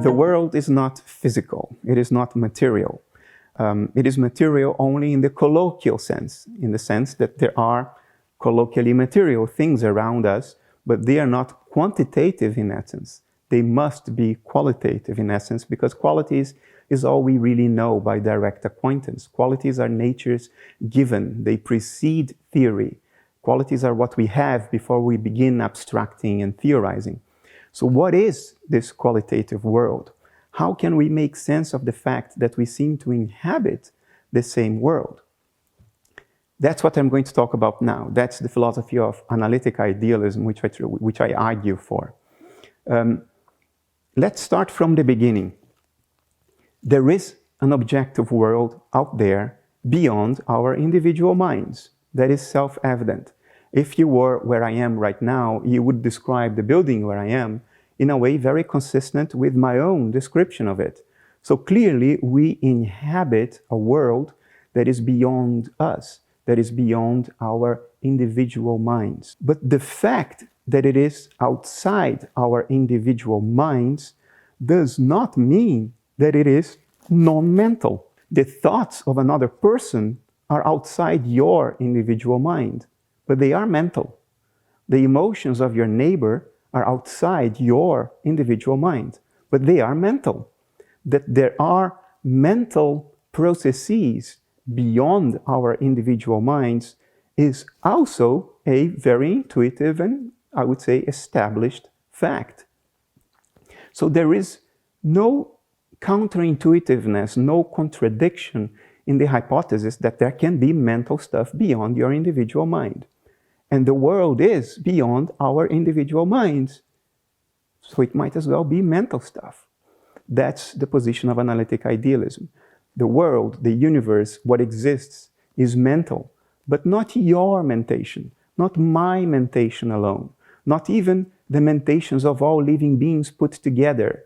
The world is not physical, it is not material. It is material only in the colloquial sense, in the sense that there are colloquially material things around us, but they are not quantitative in essence. They must be qualitative in essence, because qualities is all we really know by direct acquaintance. Qualities are nature's given, they precede theory. Qualities are what we have before we begin abstracting and theorizing. So what is this qualitative world? How can we make sense of the fact that we seem to inhabit the same world? That's what I'm going to talk about now. That's the philosophy of analytic idealism, which I argue for. Let's start from the beginning. There is an objective world out there beyond our individual minds. That is self-evident. If you were where I am right now, you would describe the building where I am in a way very consistent with my own description of it. So clearly, we inhabit a world that is beyond us, that is beyond our individual minds. But the fact that it is outside our individual minds does not mean that it is non-mental. The thoughts of another person are outside your individual mind, but they are mental. The emotions of your neighbor are outside your individual mind, but they are mental. That there are mental processes beyond our individual minds is also a very intuitive and, I would say, established fact. So there is no counterintuitiveness, no contradiction in the hypothesis that there can be mental stuff beyond your individual mind. And the world is beyond our individual minds. So it might as well be mental stuff. That's the position of analytic idealism. The world, the universe, what exists is mental, but not your mentation, not my mentation alone, not even the mentations of all living beings put together.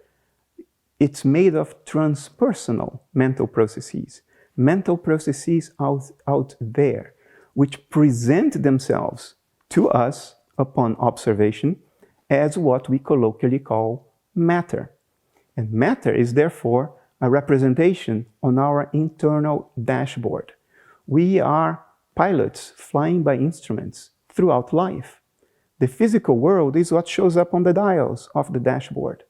It's made of transpersonal mental processes out there, which present themselves to us upon observation as what we colloquially call matter. And matter is therefore a representation on our internal dashboard. We are pilots flying by instruments throughout life. The physical world is what shows up on the dials of the dashboard.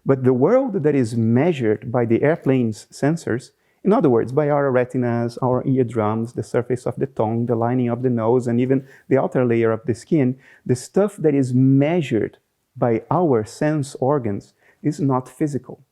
But the world that is measured by the airplane's sensors, in other words, by our retinas, our eardrums, the surface of the tongue, the lining of the nose, and even the outer layer of the skin, the stuff that is measured by our sense organs is not physical.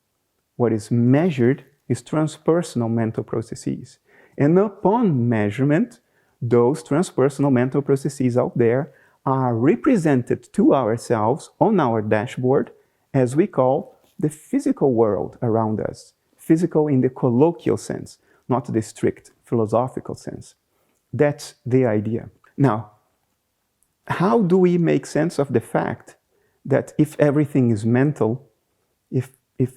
What is measured is transpersonal mental processes. And upon measurement, those transpersonal mental processes out there are represented to ourselves on our dashboard as we call the physical world around us. Physical in the colloquial sense, not the strict philosophical sense. That's the idea. Now, how do we make sense of the fact that if everything is mental, if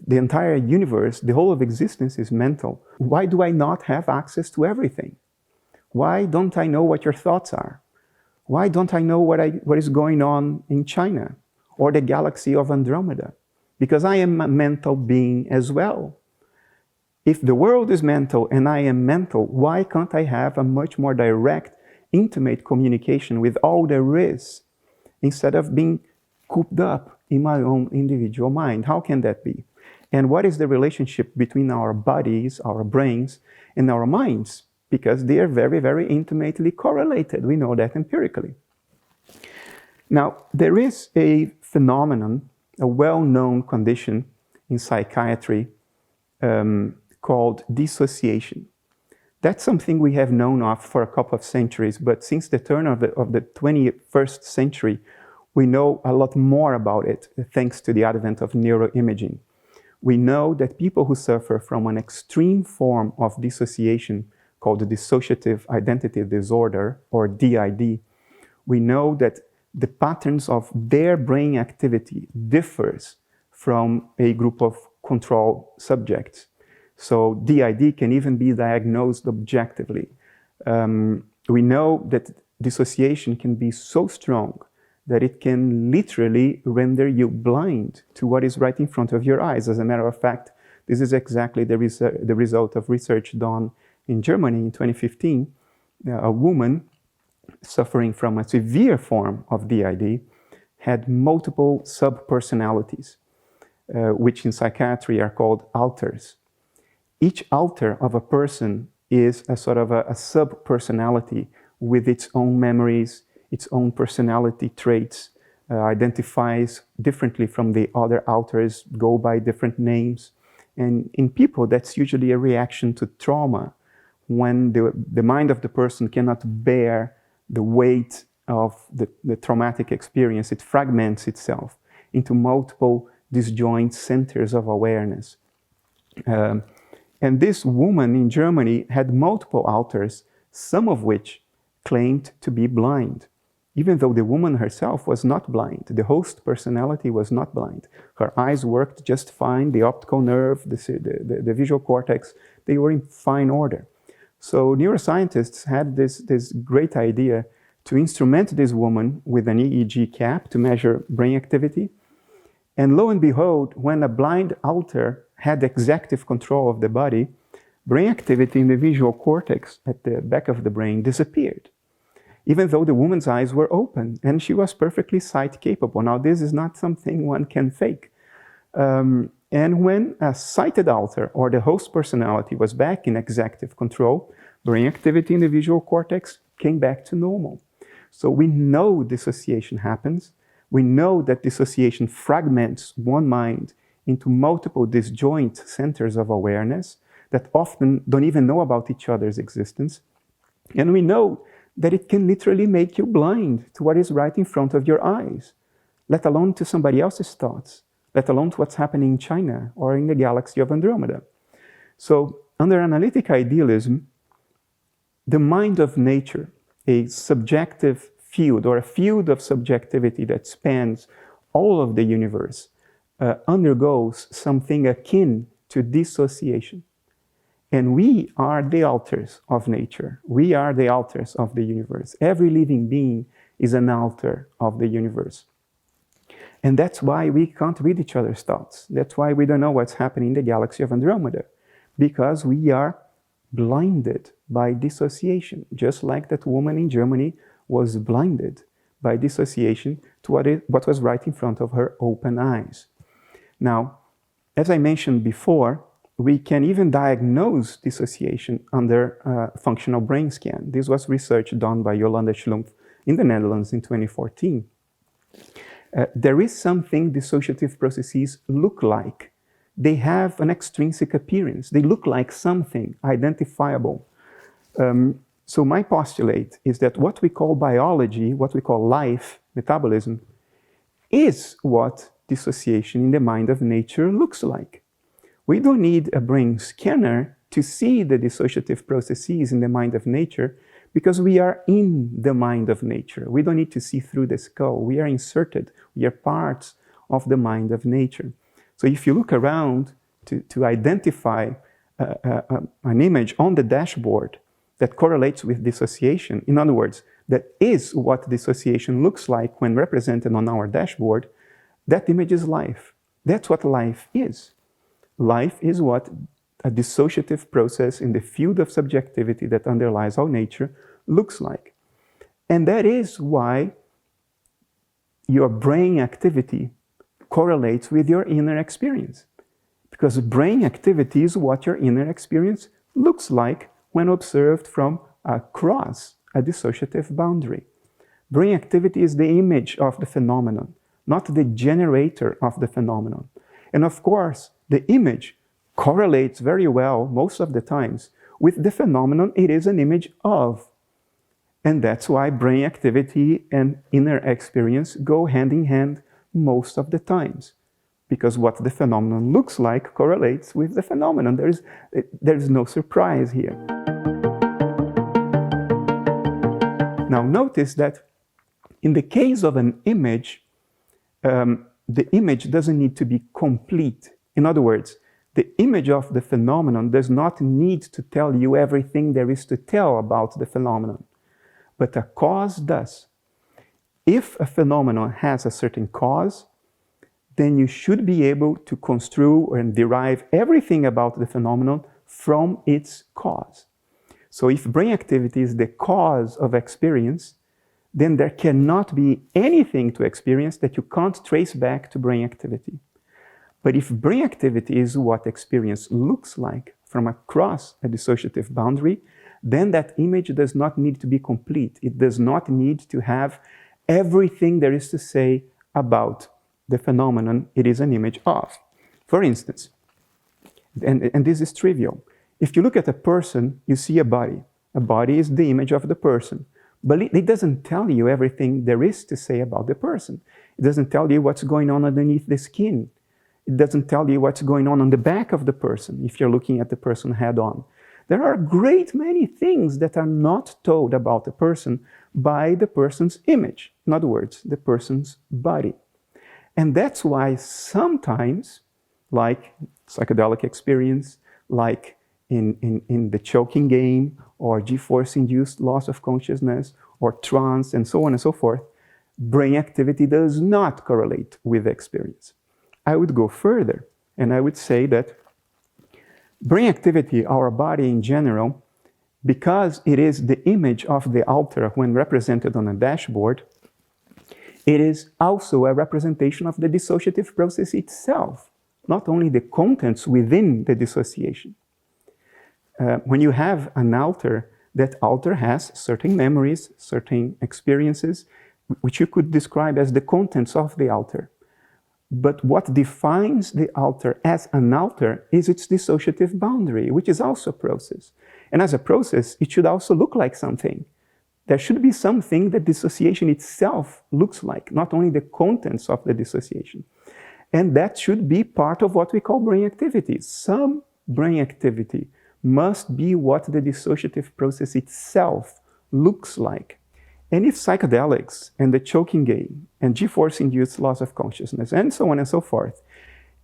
the entire universe, the whole of existence is mental, why do I not have access to everything? Why don't I know what your thoughts are? Why don't I know what is going on in China or the galaxy of Andromeda? Because I am a mental being as well. If the world is mental and I am mental, why can't I have a much more direct, intimate communication with all there is instead of being cooped up in my own individual mind? How can that be? And what is the relationship between our bodies, our brains, and our minds? Because they are very, very intimately correlated. We know that empirically. Now, there is a phenomenon, a well-known condition in psychiatry called dissociation. That's something we have known of for a couple of centuries, but since the turn of the 21st century, we know a lot more about it, thanks to the advent of neuroimaging. We know that people who suffer from an extreme form of dissociation called the dissociative identity disorder, or DID, we know that the patterns of their brain activity differs from a group of control subjects. So DID can even be diagnosed objectively. We know that dissociation can be so strong that it can literally render you blind to what is right in front of your eyes. As a matter of fact, this is exactly the result of research done in Germany in 2015. A woman suffering from a severe form of DID had multiple subpersonalities, which in psychiatry are called alters. Each alter of a person is a sort of a sub-personality with its own memories, its own personality traits, identifies differently from the other alters, go by different names. And in people, that's usually a reaction to trauma, when the mind of the person cannot bear the weight of the traumatic experience. It fragments itself into multiple disjoint centers of awareness. And this woman in Germany had multiple alters, some of which claimed to be blind, even though the woman herself was not blind. The host personality was not blind. Her eyes worked just fine, the optical nerve, the visual cortex, they were in fine order. So neuroscientists had this great idea to instrument this woman with an EEG cap to measure brain activity. And lo and behold, when a blind alter had executive control of the body, brain activity in the visual cortex at the back of the brain disappeared, even though the woman's eyes were open and she was perfectly sight capable. Now, this is not something one can fake. And when a sighted alter or the host personality was back in executive control, brain activity in the visual cortex came back to normal. So we know dissociation happens. We know that dissociation fragments one mind into multiple disjoint centers of awareness that often don't even know about each other's existence. And we know that it can literally make you blind to what is right in front of your eyes, let alone to somebody else's thoughts, let alone to what's happening in China or in the galaxy of Andromeda. So under analytic idealism, the mind of nature, a subjective field or a field of subjectivity that spans all of the universe, undergoes something akin to dissociation. And we are the alters of nature. We are the alters of the universe. Every living being is an alter of the universe. And that's why we can't read each other's thoughts. That's why we don't know what's happening in the galaxy of Andromeda, because we are blinded by dissociation, just like that woman in Germany was blinded by dissociation to what was right in front of her open eyes. Now, as I mentioned before, we can even diagnose dissociation under functional brain scan. This was research done by Jolanda Schlumpf in the Netherlands in 2014. There is something dissociative processes look like. They have an extrinsic appearance. They look like something identifiable. So my postulate is that what we call biology, what we call life, metabolism, is what dissociation in the mind of nature looks like. We don't need a brain scanner to see the dissociative processes in the mind of nature, because we are in the mind of nature. We don't need to see through the skull. We are inserted. We are parts of the mind of nature. So if you look around to identify an image on the dashboard that correlates with dissociation, in other words, that is what dissociation looks like when represented on our dashboard, that image is life. That's what life is. Life is what a dissociative process in the field of subjectivity that underlies our nature looks like. And that is why your brain activity correlates with your inner experience. Because brain activity is what your inner experience looks like when observed from across a dissociative boundary. Brain activity is the image of the phenomenon, not the generator of the phenomenon. And of course, the image correlates very well, most of the times, with the phenomenon it is an image of. And that's why brain activity and inner experience go hand in hand most of the times. Because what the phenomenon looks like correlates with the phenomenon. There's no surprise here. Now notice that in the case of an image, the image doesn't need to be complete. In other words, the image of the phenomenon does not need to tell you everything there is to tell about the phenomenon, but a cause does. if a phenomenon has a certain cause, then you should be able to construe and derive everything about the phenomenon from its cause. So if brain activity is the cause of experience, then there cannot be anything to experience that you can't trace back to brain activity. But if brain activity is what experience looks like from across a dissociative boundary, then that image does not need to be complete. It does not need to have everything there is to say about the phenomenon it is an image of. For instance, and this is trivial, if you look at a person, you see a body. A body is the image of the person. But it doesn't tell you everything there is to say about the person. It doesn't tell you what's going on underneath the skin. It doesn't tell you what's going on the back of the person if you're looking at the person head on. There are a great many things that are not told about the person by the person's image. In other words, the person's body. And that's why sometimes, like psychedelic experience, like in the choking game, or G-force-induced loss of consciousness, or trance, and so on and so forth, brain activity does not correlate with experience. I would go further, and I would say that brain activity, our body in general, because it is the image of the alter when represented on a dashboard, it is also a representation of the dissociative process itself, not only the contents within the dissociation. When you have an alter, that alter has certain memories, certain experiences, which you could describe as the contents of the alter. But what defines the alter as an alter is its dissociative boundary, which is also a process. And as a process, it should also look like something. There should be something that dissociation itself looks like, not only the contents of the dissociation. And that should be part of what we call brain activity. Some brain activity must be what the dissociative process itself looks like. And if psychedelics and the choking game and G-force-induced loss of consciousness and so on and so forth,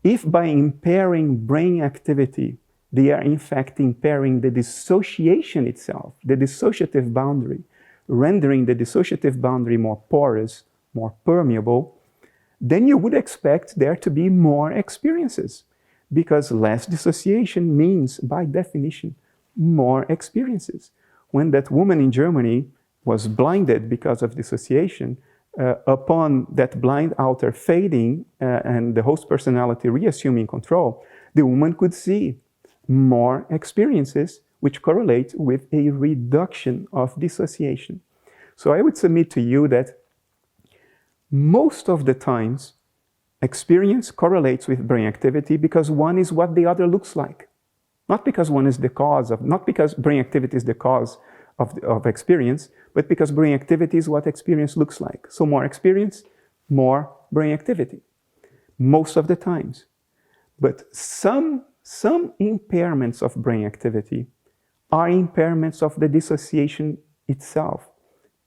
if by impairing brain activity, they are in fact impairing the dissociation itself, the dissociative boundary, rendering the dissociative boundary more porous, more permeable, then you would expect there to be more experiences, because less dissociation means, by definition, more experiences. When that woman in Germany was blinded because of dissociation, upon that blind alter fading and the host personality reassuming control, the woman could see more experiences which correlate with a reduction of dissociation. So I would submit to you that most of the times, experience correlates with brain activity because one is what the other looks like. Not because one is the cause of, not because brain activity is the cause of experience, but because brain activity is what experience looks like. So more experience, more brain activity. Most of the times. But some impairments of brain activity are impairments of the dissociation itself.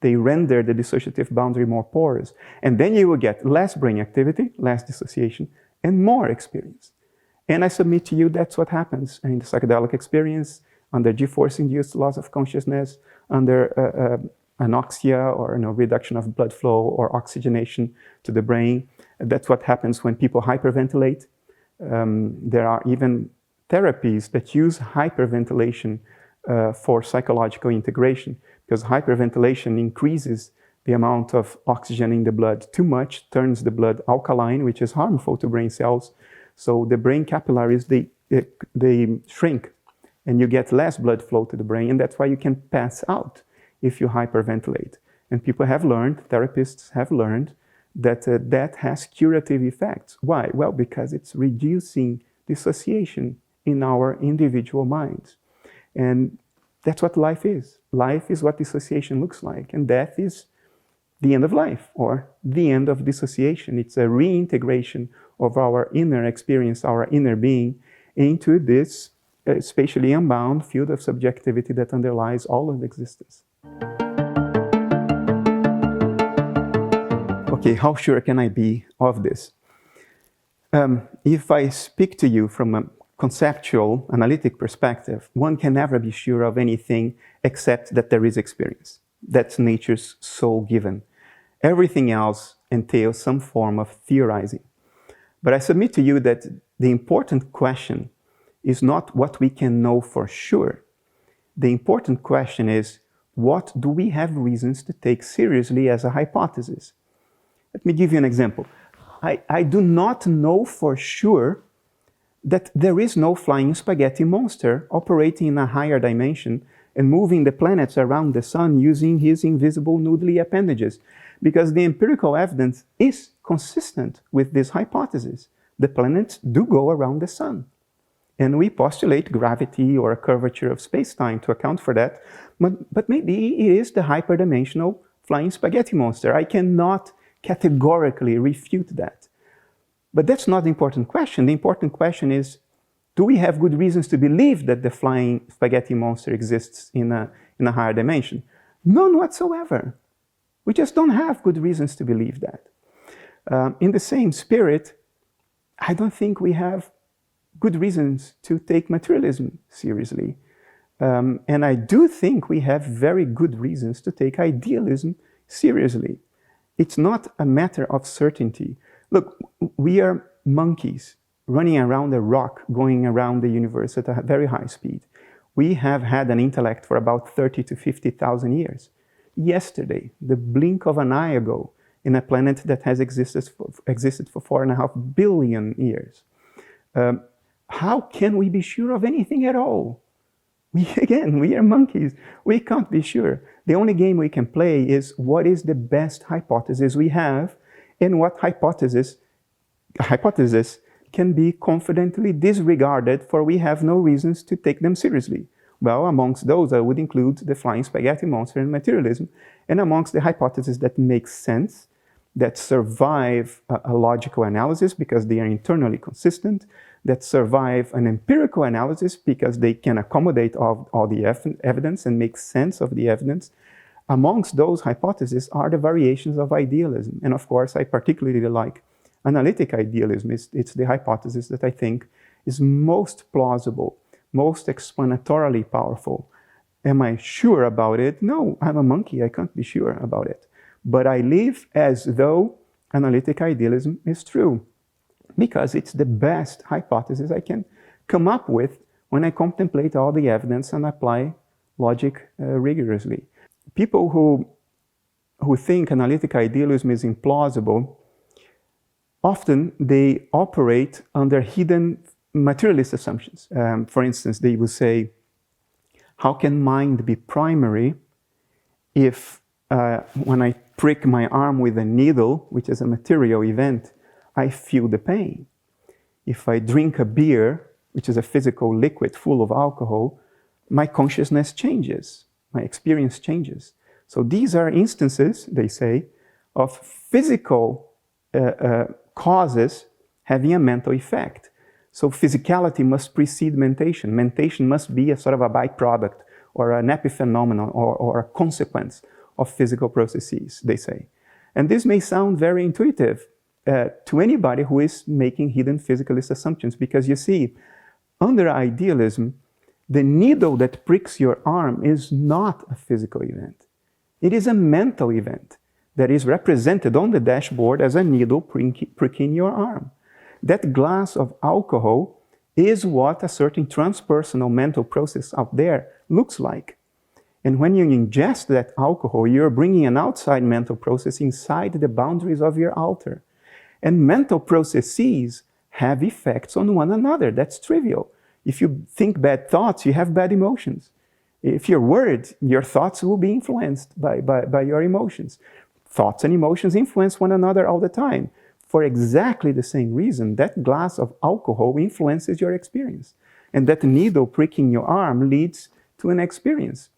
They render the dissociative boundary more porous. And then you will get less brain activity, less dissociation, and more experience. And I submit to you that's what happens in the psychedelic experience, under G-force-induced loss of consciousness, under anoxia or reduction of blood flow or oxygenation to the brain. That's what happens when people hyperventilate. There are even therapies that use hyperventilation for psychological integration, because hyperventilation increases the amount of oxygen in the blood too much, turns the blood alkaline, which is harmful to brain cells. So the brain capillaries, they shrink, and you get less blood flow to the brain, and that's why you can pass out if you hyperventilate. And people have learned, therapists have learned, that that has curative effects. Why? Well, because it's reducing dissociation in our individual minds. And that's what life is. Life is what dissociation looks like, and death is the end of life, or the end of dissociation. It's a reintegration of our inner experience, our inner being, into this spatially unbound field of subjectivity that underlies all of existence. Okay, how sure can I be of this? If I speak to you from a conceptual, analytic perspective, one can never be sure of anything except that there is experience. That's nature's sole given. Everything else entails some form of theorizing. But I submit to you that the important question is not what we can know for sure. The important question is, what do we have reasons to take seriously as a hypothesis? Let me give you an example. I do not know for sure that there is no flying spaghetti monster operating in a higher dimension and moving the planets around the sun using his invisible noodly appendages, because the empirical evidence is consistent with this hypothesis. The planets do go around the sun. And we postulate gravity or a curvature of space-time to account for that, but maybe it is the hyperdimensional flying spaghetti monster. I cannot categorically refute that. But that's not the important question. The important question is, do we have good reasons to believe that the flying spaghetti monster exists in a higher dimension? None whatsoever. We just don't have good reasons to believe that. In the same spirit, I don't think we have good reasons to take materialism seriously. And I do think we have very good reasons to take idealism seriously. It's not a matter of certainty. Look, we are monkeys running around a rock, going around the universe at a very high speed. We have had an intellect for about 30 to 50,000 years. Yesterday, the blink of an eye ago, in a planet that has existed for 4.5 billion years. How can we be sure of anything at all? We are monkeys. We can't be sure. The only game we can play is what is the best hypothesis we have and what hypothesis can be confidently disregarded, for we have no reasons to take them seriously. Well, amongst those, I would include the flying spaghetti monster and materialism, and amongst the hypotheses that make sense, that survive a logical analysis because they are internally consistent, that survive an empirical analysis because they can accommodate all the evidence and make sense of the evidence. Amongst those hypotheses are the variations of idealism. And of course, I particularly like analytic idealism. It's the hypothesis that I think is most plausible, most explanatorily powerful. Am I sure about it? No, I'm a monkey. I can't be sure about it. But I live as though analytic idealism is true, because it's the best hypothesis I can come up with when I contemplate all the evidence and apply logic rigorously. People who think analytic idealism is implausible, often they operate under hidden materialist assumptions. For instance, they will say, how can mind be primary if when I prick my arm with a needle, which is a material event, I feel the pain? If I drink a beer, which is a physical liquid full of alcohol, my consciousness changes, my experience changes. So these are instances, they say, of physical causes having a mental effect. So physicality must precede mentation. Mentation must be a sort of a byproduct or an epiphenomenon or a consequence of physical processes, they say. And this may sound very intuitive to anybody who is making hidden physicalist assumptions, because you see, under idealism, the needle that pricks your arm is not a physical event. It is a mental event that is represented on the dashboard as a needle pricking your arm. That glass of alcohol is what a certain transpersonal mental process out there looks like. And when you ingest that alcohol, you're bringing an outside mental process inside the boundaries of your altar. And mental processes have effects on one another. That's trivial. If you think bad thoughts, you have bad emotions. If you're worried, your thoughts will be influenced by your emotions. Thoughts and emotions influence one another all the time. For exactly the same reason, that glass of alcohol influences your experience. And that needle pricking your arm leads to an experience.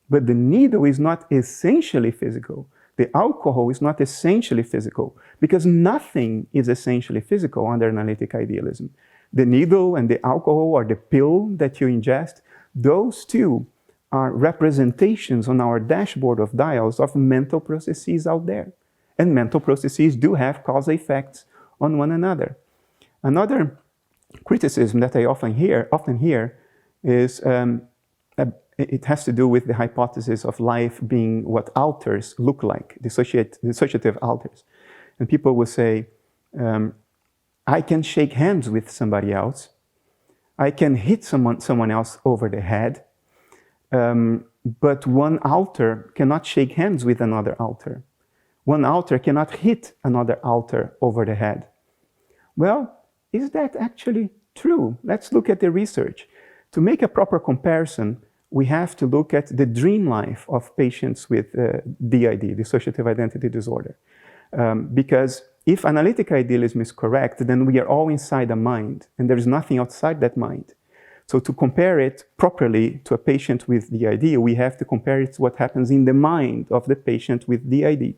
But the needle is not essentially physical. The alcohol is not essentially physical, because nothing is essentially physical under analytic idealism. The needle and the alcohol, or the pill that you ingest, those two are representations on our dashboard of dials of mental processes out there. And mental processes do have causal effects on one another. Another criticism that I often hear is it has to do with the hypothesis of life being what alters look like, dissociative alters. And people will say, I can shake hands with somebody else, I can hit someone else over the head, but one alter cannot shake hands with another alter. One alter cannot hit another alter over the head. Well, is that actually true? Let's look at the research. To make a proper comparison, we have to look at the dream life of patients with DID, dissociative identity disorder. Because if analytic idealism is correct, then we are all inside a mind, and there is nothing outside that mind. So to compare it properly to a patient with DID, we have to compare it to what happens in the mind of the patient with DID.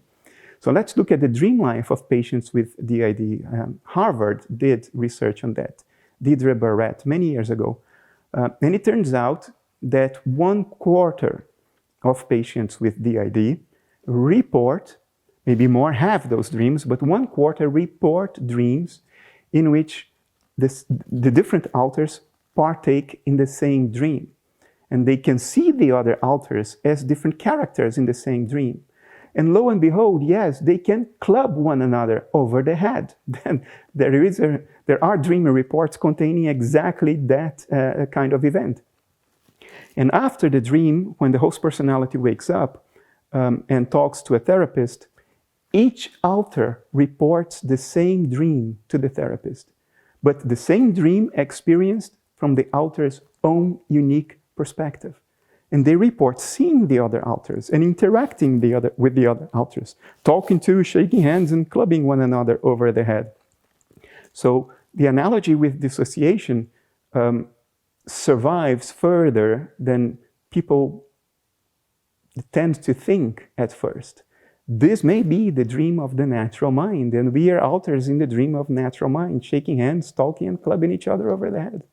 So let's look at the dream life of patients with DID. Harvard did research on that, Deidre Barrett, many years ago. And it turns out that 1/4 of patients with DID report, maybe more have those dreams, but 1/4 report dreams in which the different alters partake in the same dream. And they can see the other alters as different characters in the same dream. And lo and behold, yes, they can club one another over the head. Then there are dream reports containing exactly that kind of event. And after the dream, when the host personality wakes up and talks to a therapist, each alter reports the same dream to the therapist, but the same dream experienced from the alter's own unique perspective. And they report seeing the other alters and interacting with the other alters, talking to, shaking hands, and clubbing one another over the head. So the analogy with dissociation survives further than people tend to think at first. This may be the dream of the natural mind, and we are alters in the dream of natural mind, shaking hands, talking, and clubbing each other over the head.